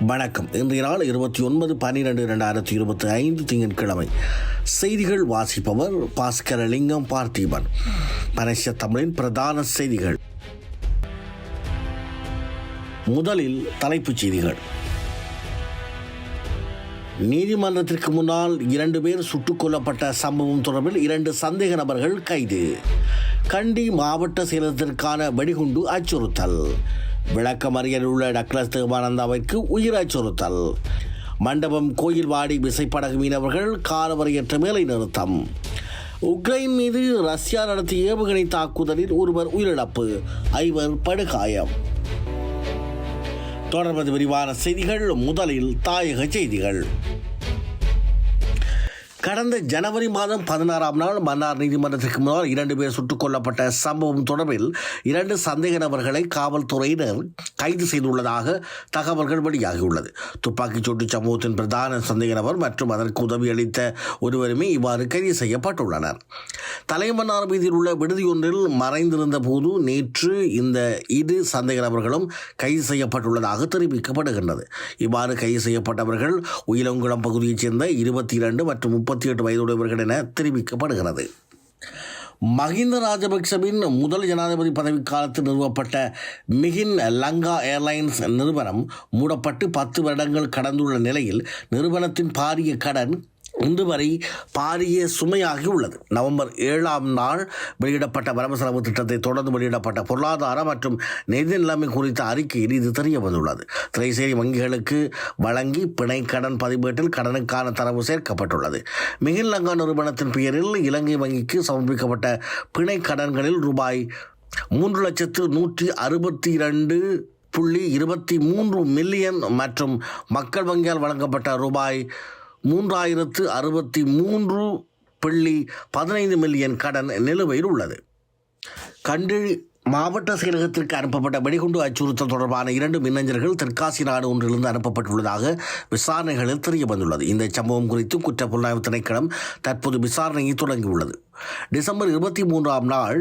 வணக்கம். இன்றைய நாள் 29/12/2025 திங்கட்கிழமை. செய்திகள் வாசிப்பவர் பாஸ்கரலிங்கம் பார்த்திபன். மலேசிய தமிழின் பிரதான செய்திகள். முதலில் தலைப்புச் செய்திகள். நீதிமன்றத்திற்கு முன்னால் 2 பேர் சுட்டுக் கொல்லப்பட்ட சம்பவம் தொடர்பில் 2 சந்தேக நபர்கள் கைது. கண்டி மாவட்ட செயலகத்திற்கான வெடிகுண்டு அச்சுறுத்தல். விளக்கமறியலில் உள்ள டக்ளஸ் தேவானந்தாவிற்கு உயிர் அச்சுறுத்தல். மண்டபம் கோயில்வாடி விசைப்படகு மீனவர்கள் காலவரையற்ற வேலை நிறுத்தம். உக்ரைன் மீது ரஷ்யா நடத்திய ஏவுகணை தாக்குதலில் ஒருவர் உயிரிழப்பு, 5 படுகாயம். தொடர்வது விரிவான செய்திகள். முதலில் தாயக செய்திகள். கடந்த ஜனவரி மாதம் 16ஆம் நாள் மன்னார் நீதிமன்றத்திற்கு முன்னால் 2 பேர் சுட்டுக் கொல்லப்பட்ட சம்பவம் தொடர்பில் 2 சந்தேக நபர்களை காவல்துறையினர் கைது செய்துள்ளதாக தகவல்கள் வெளியாகியுள்ளது. துப்பாக்கிச் சூட்டு சம்பவத்தின் பிரதான சந்தேக நபர் மற்றும் அதற்கு உதவி அளித்த ஒருவருமே இவ்வாறு கைது செய்யப்பட்டுள்ளனர். தலைமன்னார் வீதியில் உள்ள விடுதியொன்றில் மறைந்திருந்த போது நேற்று இந்த 2 சந்தேக நபர்களும் கைது செய்யப்பட்டுள்ளதாக தெரிவிக்கப்படுகின்றது. இவ்வாறு கைது செய்யப்பட்டவர்கள் உயிலங்குளம் பகுதியைச் சேர்ந்த 22 மற்றும் 38 வயதுடையவர்கள் என தெரிவிக்கப்படுகிறது. மஹிந்த ராஜபக்சவின் முதல் ஜனாதிபதி பதவி காலத்தில் நிறுவப்பட்ட மிகின் லங்கா ஏர்லைன்ஸ் நிறுவனம் மூடப்பட்டு 10 வருடங்கள் கடந்துள்ள நிலையில் நிறுவனத்தின் பாரிய கடன் இன்று வரை பாரிய சுமையாகி உள்ளது. நவம்பர் 7ஆம் நாள் வெளியிடப்பட்ட வரவு செலவு திட்டத்தை தொடர்ந்து வெளியிடப்பட்ட பொருளாதார மற்றும் நிதி நிலைமை குறித்த அறிக்கையில் இது தெரிய வந்துள்ளது. திரைசேரி வங்கிகளுக்கு வழங்கி பிணை கடன் பதிவேட்டில் கடனுக்கான தரவு சேர்க்கப்பட்டுள்ளது. மிகின் லங்கா நிறுவனத்தின் பெயரில் இலங்கை வங்கிக்கு சமர்ப்பிக்கப்பட்ட பிணை கடன்களில் ரூபாய் 3,162.23 மில்லியன் மற்றும் மக்கள் வங்கியால் வழங்கப்பட்ட ரூபாய் 3,063.15 மில்லியன் கடன் நிலுவையில் உள்ளது. கண்டி மாவட்ட செயலகத்திற்கு அனுப்பப்பட்ட வெடிகுண்டு அச்சுறுத்தல் தொடர்பான 2 மின்னஞ்சல்கள் தெற்காசிய நாடு ஒன்றிலிருந்து அனுப்பப்பட்டுள்ளதாக விசாரணைகளில் தெரிய வந்துள்ளது. இந்த சம்பவம் குறித்து குற்றப்புலனாய்வு திணைக்களம் தற்போது விசாரணையை தொடங்கியுள்ளது. டிசம்பர் 23ஆம் நாள்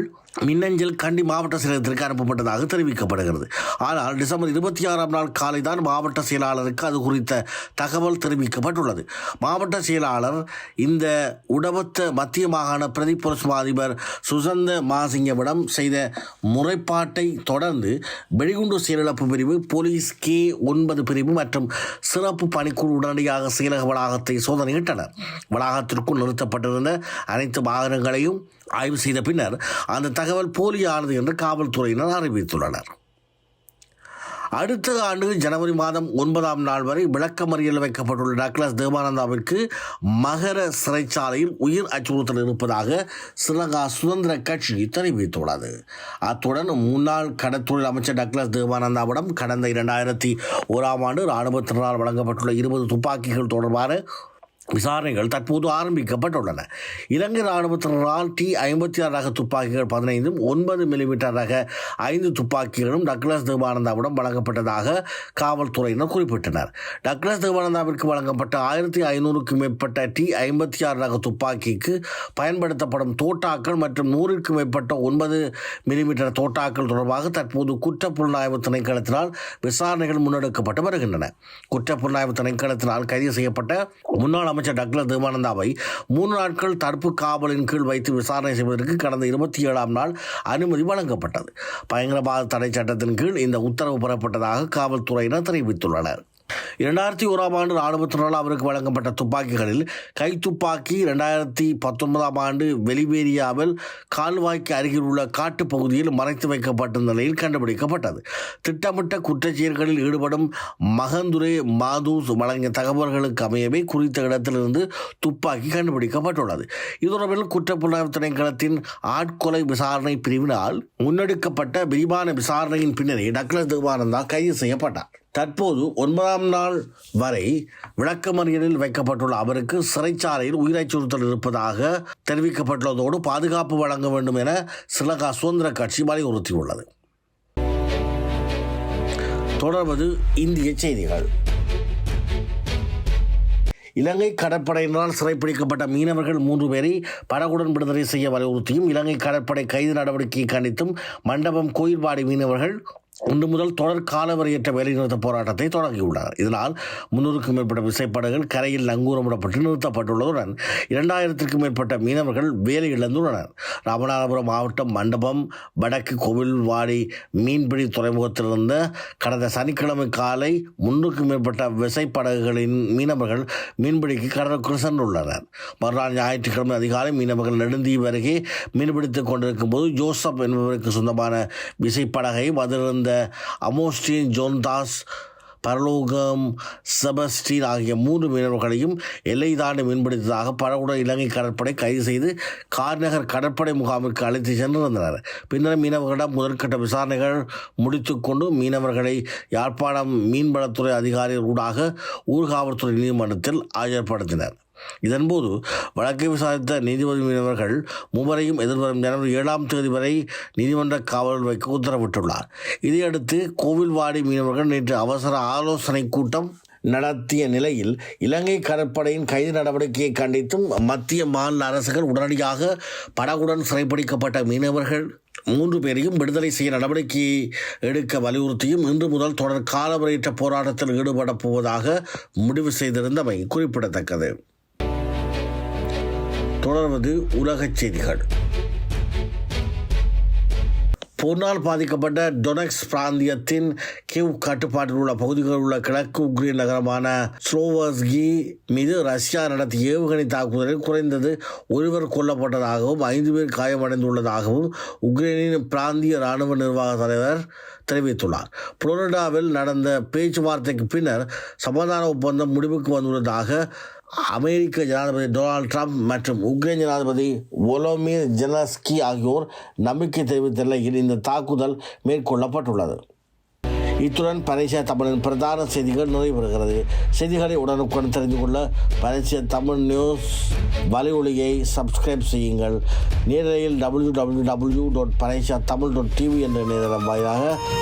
மின்னஞ்சல் கண்டி மாவட்ட செயலகத்திற்கு அனுப்பப்பட்டதாக தெரிவிக்கப்படுகிறது. ஆனால் டிசம்பர் 26ஆம் நாள் காலை தான் மாவட்ட செயலாளருக்கு அது குறித்த தகவல் தெரிவிக்கப்பட்டுள்ளது. மாவட்ட செயலாளர் இந்த உடவத்த மத்திய மாகாண பிரதி பொலிஸ் அதிபர் சுசந்த மாசிங்கவிடம் செய்த முறைப்பாட்டை தொடர்ந்து வெடிகுண்டு செயலிழப்பு பிரிவு, போலீஸ் K9 பிரிவு மற்றும் சிறப்பு பணிக்குழு உடனடியாக செயலக வளாகத்தை சோதனையிட்டனர். வளாகத்திற்குள் நிறுத்தப்பட்டிருந்த அனைத்து வாகனங்களையும் ஆய்வு செய்த பின்னர் அந்த தகவல் போலியானது என்று காவல்துறையினர் அறிவித்துள்ளனர். அடுத்த ஆண்டு ஜனவரி மாதம் 9ஆம் நாள் வரை விளக்கமறியல் வைக்கப்பட்டுள்ள டக்ளஸ் தேவானந்தாவிற்கு மகர சிறைச்சாலையில் உயிர் அச்சுறுத்தல் இருப்பதாக ஸ்ரீலங்கா சுதந்திர கட்சி தெரிவித்துள்ளது. அத்துடன் முன்னாள் கடற்தொழில் அமைச்சர் டக்ளஸ் தேவானந்தாவிடம் கடந்த 2001ஆம் ஆண்டு இராணுவத்தினரால் வழங்கப்பட்டுள்ள 20 துப்பாக்கிகள் தொடர்பான விசாரணைகள் தற்போது ஆரம்பிக்கப்பட்டுள்ளன. இலங்கை இராணுவத்தினரால் T56 ரக துப்பாக்கிகள் 15 9 மில்லிமீட்டர் ரக 5 துப்பாக்கிகளும் டக்ளஸ் தேவானந்தாவிடம் வழங்கப்பட்டதாக காவல்துறையினர் குறிப்பிட்டனர். டக்ளஸ் தேவானந்தாவிற்கு வழங்கப்பட்ட 1500க்கும் மேற்பட்ட T56 ரக துப்பாக்கிக்கு பயன்படுத்தப்படும் தோட்டாக்கள் மற்றும் 100க்கும் மேற்பட்ட 9 மில்லிமீட்டர் தோட்டாக்கள் தொடர்பாக தற்போது குற்றப்புலனாய்வு திணைக்களத்தினால் விசாரணைகள் முன்னெடுக்கப்பட்டு வருகின்றன. குற்றப்புலனாய்வு திணைக்களத்தினால் கைது செய்யப்பட்ட முன்னாள் அமைச்சர் டக்ளஸ் தேவானந்தாவை 3 நாட்கள் தடுப்பு காவலின் கீழ் வைத்து விசாரணை செய்வதற்கு கடந்த 27ஆம் நாள் அனுமதி வழங்கப்பட்டது. பயங்கரவாத தடை சட்டத்தின் கீழ் இந்த உத்தரவு பெறப்பட்டதாக காவல்துறையினர் தெரிவித்துள்ளனர். 2001ஆம் ஆண்டு இராணுவத்தினரால் அவருக்கு வழங்கப்பட்ட துப்பாக்கிகளில் கைத்துப்பாக்கி 2019ஆம் ஆண்டு வெலிவேரியாவில் கால்வாய்க்கு அருகில் உள்ள காட்டுப் பகுதியில் மறைத்து வைக்கப்பட்ட நிலையில் கண்டுபிடிக்கப்பட்டது. திட்டமிட்ட குற்றச்செயல்களில் ஈடுபடும் மகந்துரே மாதூஸ் வழங்கிய தகவல்களுக்கு அமையவே குறித்த இடத்திலிருந்து துப்பாக்கி கண்டுபிடிக்கப்பட்டுள்ளது. இது தொடர்பில் குற்றப்புலனாய்வு திணைக்களத்தின் ஆட்கொலை விசாரணை பிரிவினால் முன்னெடுக்கப்பட்ட விரிவான விசாரணையின் பின்னரே டக்ளஸ் தேவானந்தா கைது செய்யப்பட்டார். தற்போது 9ஆம் நாள் வரை விளக்கமறியலில் வைக்கப்பட்டுள்ள அவருக்கு சிறைச்சாலையில் உயிர் அச்சுறுத்தல் இருப்பதாக தெரிவிக்கப்பட்டுள்ளதோடு பாதுகாப்பு வழங்க வேண்டும் என ஸ்ரீலங்கா சுதந்திர கட்சி வலியுறுத்தியுள்ளது. தொடர்வது இந்திய செய்திகள். இலங்கை கடற்படையினரால் சிறைப்பிடிக்கப்பட்ட மீனவர்கள் 3 பேரை படகுடன் விடுதலை செய்ய வலியுறுத்தியும் இலங்கை கடற்படை கைது நடவடிக்கையை கண்டித்தும் மண்டபம் கோயில்வாடி மீனவர்கள் இன்று முதல் தொடர் காலவரையற்ற வேலைநிறுத்த போராட்டத்தை தொடங்கியுள்ளனர். இதனால் 300க்கும் மேற்பட்ட விசைப்படகுகள் கரையில் நங்கூரமிடப்பட்டு நிறுத்தப்பட்டுள்ளதுடன் 2000க்கும் மேற்பட்ட மீனவர்கள் வேலை இழந்துள்ளனர். ராமநாதபுரம் மாவட்டம் மண்டபம் வடக்கு கோவில்வாடி மீன்பிடி துறைமுகத்திலிருந்து கடந்த சனிக்கிழமை காலை 300க்கும் மேற்பட்ட விசைப்படகுகளின் மீனவர்கள் மீன்பிடிக்கு கடலுக்குள் சென்றுள்ளனர். மறுநாள் ஞாயிற்றுக்கிழமை அதிகாலை மீனவர்கள் நெடுந்தீவு அருகே மீன்பிடித்துக் கொண்டிருக்கும் போது ஜோசப் என்பவருக்கு சொந்தமான விசைப்படகை அதிலிருந்த அமோஸ்டின், ஜோன்தாஸ், பரலோகம், செபஸ்டின் ஆகிய 3 மீனவர்களையும் எல்லை தாண்டி மீன்பிடித்ததாக படகுடன் இலங்கை கடற்படை கைது செய்து கார்நகர் கடற்படை முகாமிற்கு அழைத்து சென்றிருந்தனர். பின்னர் மீனவர்களிடம் முதற்கட்ட விசாரணைகள் முடித்துக்கொண்டு மீனவர்களை யாழ்ப்பாணம் மீன்வளத்துறை அதிகாரிகள் ஊடாக ஊர்காவல்துறை நீதிமன்றத்தில் ஆஜர்படுத்தினர். இதன்போது வழக்கை விசாரித்த நீதிபதி மீனவர்கள் 3வரையும் எதிர்வரும் ஜனவரி 7ஆம் தேதி வரை நீதிமன்ற காவலில் வைக்க உத்தரவிட்டுள்ளார். இதையடுத்து கோவில்வாடி மீனவர்கள் நேற்று அவசர ஆலோசனை கூட்டம் நடத்திய நிலையில் இலங்கை கடற்படையின் கைது நடவடிக்கையை கண்டித்தும் மத்திய மாநில அரசுகள் உடனடியாக படகுடன் சிறைப்பிடிக்கப்பட்ட மீனவர்கள் 3 பேரையும் விடுதலை செய்ய நடவடிக்கை எடுக்க வலியுறுத்தியும் இன்று முதல் தொடர் காலவரையற்ற போராட்டத்தில் ஈடுபட போவதாக முடிவு செய்திருந்தமை குறிப்பிடத்தக்கது. தொடர்வது உலகச் செய்திகள். போரினால் பாதிக்கப்பட்ட டொனெட்ஸ் பிராந்தியத்தின் கிவ் கட்டுப்பாட்டில் உள்ள பகுதிகளில் உள்ள கிழக்கு உக்ரைன் நகரமான ஸ்லோவஸ்கி மீது ரஷ்யா நடத்திய ஏவுகணை தாக்குதலில் குறைந்தது 1 கொல்லப்பட்டதாகவும் 5 பேர் காயமடைந்துள்ளதாகவும் உக்ரைனின் பிராந்திய இராணுவ நிர்வாக தலைவர் தெரிவித்துள்ளார். புளோரிடாவில் நடந்த பேச்சுவார்த்தைக்கு பின்னர் சமாதான ஒப்பந்தம் முடிவுக்கு வந்துள்ளதாக அமெரிக்க ஜனாதிபதி டொனால்ட் ட்ரம்ப் மற்றும் உக்ரைன் ஜனாதிபதி வோலோமிர் ஜெலன்ஸ்கி ஆகியோர் நம்பிக்கை தெரிவித்த நிலையில் இந்த தாக்குதல் மேற்கொள்ளப்பட்டுள்ளது. இத்துடன் பரேசியா தமிழின் பிரதான செய்திகள் நிறைவுறுகிறது. செய்திகளை உடனுக்குடன் தெரிந்து கொள்ள பரேசியா தமிழ் நியூஸ் வலையொலியை சப்ஸ்கிரைப் செய்யுங்கள். நேரலையில் www.paresiatamil.tv என்ற இணையதளம் வாயிலாக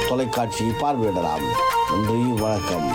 தொலைக்காட்சியை பார்வையிடலாம். நன்றி, வணக்கம்.